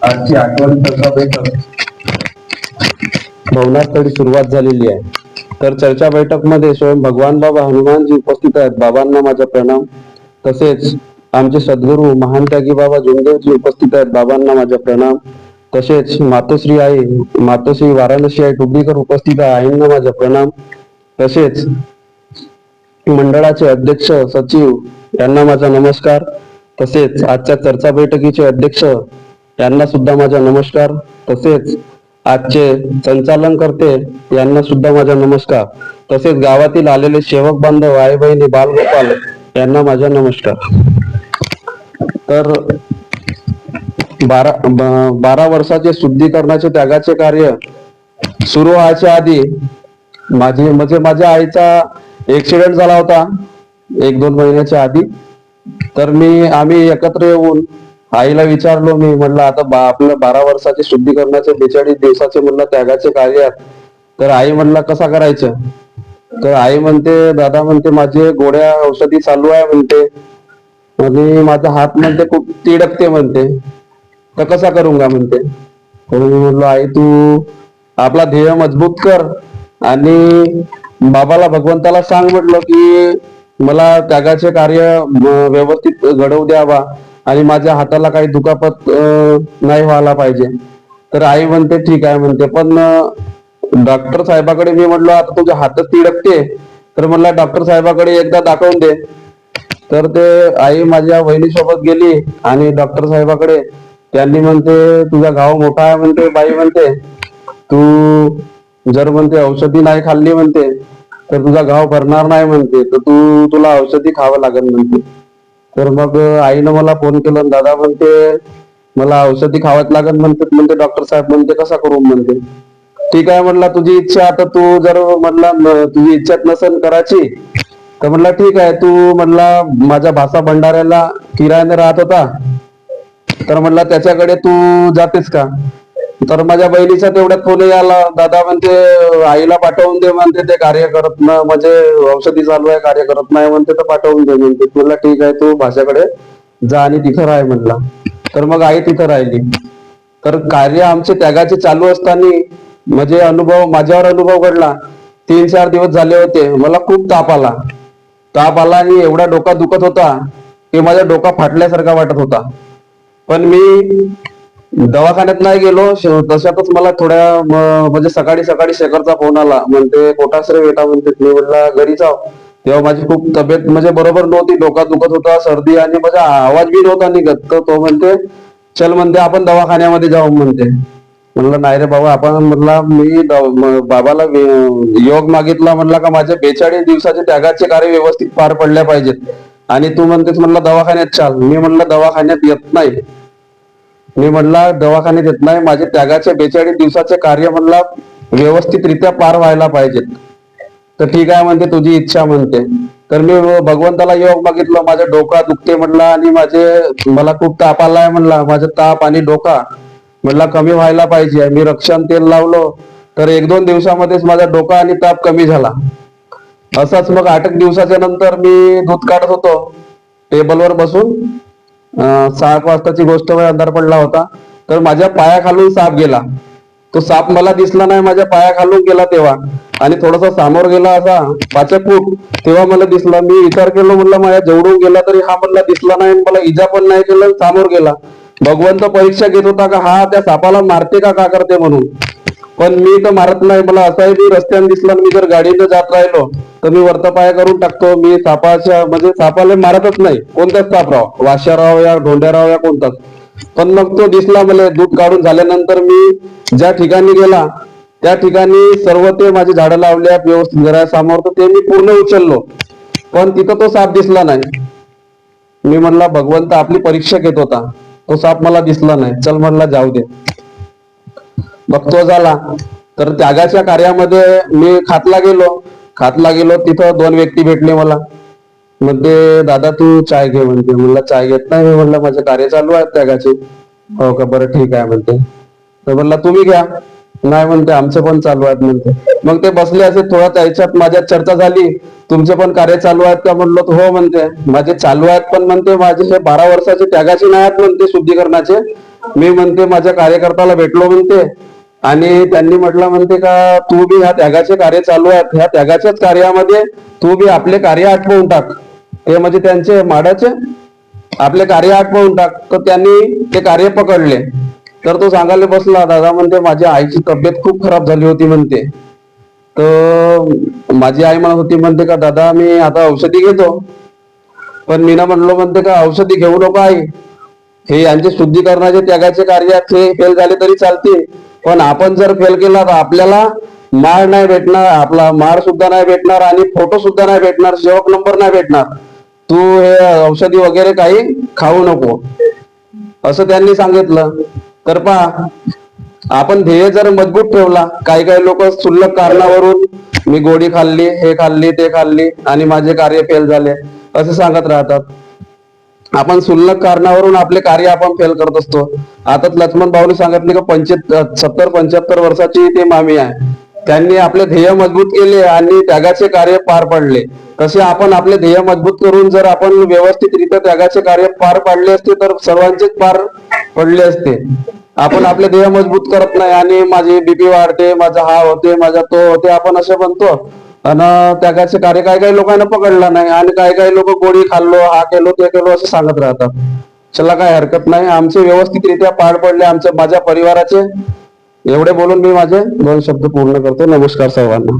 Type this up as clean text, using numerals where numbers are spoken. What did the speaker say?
आजची आठवण चर्चा बैठक भवनास्थळी सुरुवात झालेली आहे. तर चर्चा बैठक मध्ये स्वयं भगवान बाबा हनुमानजी उपस्थित आहेत. बाबांना माझा प्रणाम. तसेच आमचे सद्गुरू महान त्यागी बाबा जोंदेवजी उपस्थित आहेत. बाबांना माझा प्रणाम. तसेच मातोश्री आई मातोश्री वाराणसी आई टुबडीकर उपस्थित आहे. आईंना माझा प्रणाम. तसेच मंडळाचे अध्यक्ष सचिव यांना माझा नमस्कार. तसेच आजच्या चर्चा बैठकीचे अध्यक्ष यांना सुद्धा माझा नमस्कार. तसेच आजचे संचालन करते यांना सुद्धा माझा नमस्कार. तसेच गावातील आलेले सेवक बांधव आई बहिणी बालगोपाल यांना माझा नमस्कार. तर 12 वर्षाचे शुद्धीकरणाचे त्यागाचे कार्य सुरू व्हायच्या आधी माझ्या आईचा ऍक्सिडेंट झाला होता 1-2 महिन्याच्या आधी. तर आम्ही एकत्र येऊन आईला विचारलो, मी म्हणलं आता आपलं 12 वर्षाचे शुद्धीकरणाचे 42 दिवसाचे म्हणलं त्यागाचे कार्य आहेत. तर आई म्हणला कसा करायचं. तर आई म्हणते दादा म्हणते माझे गोळ्या औषधी चालू आहे म्हणते आणि माझा हात म्हणते खूप तिडकते म्हणते, तर कसा करूंगा म्हणते. तर मी म्हणलो आई तू आपला ध्येय मजबूत कर आणि बाबाला भगवंताला सांग म्हटलं की मला त्यागाचे कार्य व्यवस्थित घडवू द्यावा आणि माझ्या हाताला काही दुखापत नाही व्हायला पाहिजे. तर आई म्हणते ठीक आहे म्हणते, पण डॉक्टर साहेबाकडे मी म्हटलं आता तुझ्या हातच तिडकते तर म्हणला डॉक्टर साहेबाकडे एकदा दाखवून दे. तर ते आई माझ्या बहिणीसोबत गेली आणि डॉक्टर साहेबाकडे. त्यांनी म्हणते तुझा घाव मोठा आहे म्हणते बाई म्हणते, तू जर म्हणते औषधी नाही खाल्ली म्हणते तर तुझा घाव भरणार नाही म्हणते, तर तुला औषधी खावं लागेल म्हणते. तर मग आईनं मला फोन केला, दादा म्हणते मला औषधी खावत लागेल म्हणते डॉक्टर साहेब म्हणते कसा करू म्हणते. ठीक आहे म्हणला तुझी इच्छा, आता तू जर म्हणला तुझी इच्छा नसेल करायची तर म्हणला ठीक आहे. तू म्हणला माझ्या भासा भंडाऱ्याला किरायाने राहत होता तर म्हणला त्याच्याकडे तू जातेस का. तर माझ्या बहिणीचा तेवढ्यात फोन आला, दादा म्हणते आईला पाठवून दे म्हणते ते कार्य करत ना म्हणजे औषधी चालू आहे कार्य करत नाही म्हणते तर पाठवून दे म्हणते. म्हणला ठीक आहे तू भाषाकडे जा आणि तिथं राह म्हणला. तर मग आई तिथं राहिली. तर कार्य आमचे त्यागाचे चालू असताना माझ्यावर अनुभव घडला. 3-4 दिवस झाले होते मला खूप ताप आला आणि एवढा डोका दुखत होता की माझा डोका फाटल्यासारखा वाटत होता. पण मी दवाखान्यात नाही गेलो. तशातच मला थोड्या म्हणजे सकाळी शेखरचा फोन आला, म्हणते कोटाश्रय बेटा म्हणते. मी म्हटलं घरी जाव. तेव्हा माझी खूप तब्येत म्हणजे बरोबर नव्हती, डोका दुखत होता, सर्दी आणि माझा आवाज बी नव्हता निघत. तर तो म्हणते चल म्हणते आपण दवाखान्यामध्ये जाऊ म्हणते. म्हणलं नाही रे बाबा आपण म्हणला मी बाबाला योग मागितला म्हणला का माझे 42 दिवसाचे त्यागाचे कार्य व्यवस्थित पार पडल्या पाहिजेत आणि तू म्हणतेस म्हणला दवाखान्यात चाल. मी म्हणलं दवाखान्यात येत नाही. माझे त्यागाचे 42 दिवसाचे कार्य म्हणला व्यवस्थितरित्या पार व्हायला पाहिजेत. तर ठीक आहे म्हणते तुझी इच्छा म्हणते. तर मी भगवंताला योग मागितलं, माझा डोका दुखते म्हणला आणि मला खूप ताप आलाय म्हणला, माझा ताप आणि डोका म्हणला कमी व्हायला पाहिजे. मी रक्षण तेल लावलो तर 1-2 दिवसामध्येच माझा डोका आणि ताप कमी झाला. असाच मग 8 दिवसाच्या नंतर मी दूध काढत होतो टेबलवर बसून. 6 वाजताची गोष्ट, अंधार पडला होता. तर माझ्या पायाखालून साप गेला. तो साप मला दिसला नाही, माझ्या पायाखालून गेला तेव्हा आणि थोडासा समोर गेला असा 5 फूट, तेव्हा मला दिसला. मी विचार केला म्हणलं माझ्या जवळून गेला तरी हा मला दिसला नाही, मला इजा पण नाही केलं, समोर गेला. भगवंत परीक्षा घेत होता का हा त्या सापाला मारते का करते म्हणून. पण मी तर मारत नाही. मला असाही मी रस्त्याने दिसला, मी जर गाडीनं जात राहिलो तर मी वरता पाय करून टाकतो. मी सापाला मारतच नाही, कोणताच साप राव, वाश्याराव या ढोंड्याराव या कोणताच. पण मग तो दिसला मला. दूध काढून झाल्यानंतर मी ज्या ठिकाणी गेला त्या ठिकाणी सर्व ते माझे झाडं लावल्या व्यवस्थित घरासमोर, तर ते मी पूर्ण उचललो. पण तिथं तो साप दिसला नाही. मी म्हणला भगवंत आपली परीक्षा घेत होता, तो साप मला दिसला नाही, चल म्हणला जाऊ दे. मग तो झाला. तर त्यागाच्या कार्यामध्ये मी खातला गेलो. तिथं 2 व्यक्ती भेटले मला. म्हणते दादा तू चाय घे म्हणते. म्हणलं चाय घेत नाही. मी म्हणलं माझे कार्य चालू आहेत त्यागाचे. हो का, बरं ठीक आहे म्हणते. तर म्हणला तुम्ही घ्या. नाही म्हणते आमचे पण चालू आहेत म्हणते. मग ते बसले असे, थोडा त्याच्यात माझ्यात चर्चा झाली, तुमचे पण कार्य चालू आहेत का. म्हणलो हो म्हणते माझे चालू आहेत, पण म्हणते माझे हे 12 वर्षाचे त्यागाचे नाही आहेत म्हणते शुद्धीकरणाचे, मी म्हणते माझ्या कार्यकर्त्याला भेटलो म्हणते आणि त्यांनी म्हटलं म्हणते का तू बी ह्या त्यागाचे कार्य चालू आहेत, ह्या त्यागाच्याच कार्यामध्ये तू बी आपले कार्य आटवून टाक. ते म्हणजे त्यांचे माडाचे आपले कार्य आटवून टाक. तर त्यांनी ते कार्य पकडले. तर तो सांगायला बसला, दादा म्हणते माझ्या आईची तब्येत खूप खराब झाली होती म्हणते. तर माझी आई म्हणत होती म्हणते का दादा मी आता औषधी घेतो. पण मी ना म्हणलो म्हणते का औषधी घेऊ नको आई, हे यांचे शुद्धीकरणाचे त्यागाचे कार्य हे फेल झाले तरी चालतील, पण आपण जर फेल केला तर आपल्याला माळ नाही भेटणार, आपला माळ सुद्धा नाही भेटणार आणि फोटो सुद्धा नाही भेटणार, सेवक नंबर नाही भेटणार. तू हे औषधी वगैरे काही खाऊ नको असं त्यांनी सांगितलं. तर पहा आपण ध्येय जर मजबूत ठेवला, काही काही लोक क्षुल्लक कारणावरून मी गोडी खाल्ली, हे खाल्ली, ते खाल्ली आणि माझे कार्य फेल झाले असं सांगत राहतात. आपण क्षुल्लक कारणावरून आपले कार्य आपण फेल करत असतो. आता लक्ष्मण भाऊने सांगितले का 70-75 वर्षाची ते मामी आहे, त्यांनी आपले ध्येय मजबूत केले आणि त्यागाचे कार्य पार पाडले. तसे आपण आपले ध्येय मजबूत करून जर आपण व्यवस्थितरित्या त्यागाचे कार्य पार पाडले असते तर सर्वांचेच पार पडले असते. आपण आपले ध्येय मजबूत करत नाही आणि माझी बीपी वाढते, माझा हा होते, माझा तो होते, आपण असे म्हणतो आणि त्यागाचे कार्य काही काही लोकांना पकडला नाही आणि काही काही लोक गोळी खाल्लो, हा केलो, ते केलो असं सांगत राहतात. चला काय हरकत नाही, आमचे व्यवस्थितरित्या पार पडले आमच्या माझ्या परिवाराचे. एवढे बोलून मी माझे 2 शब्द पूर्ण करतो. नमस्कार सर्वांना.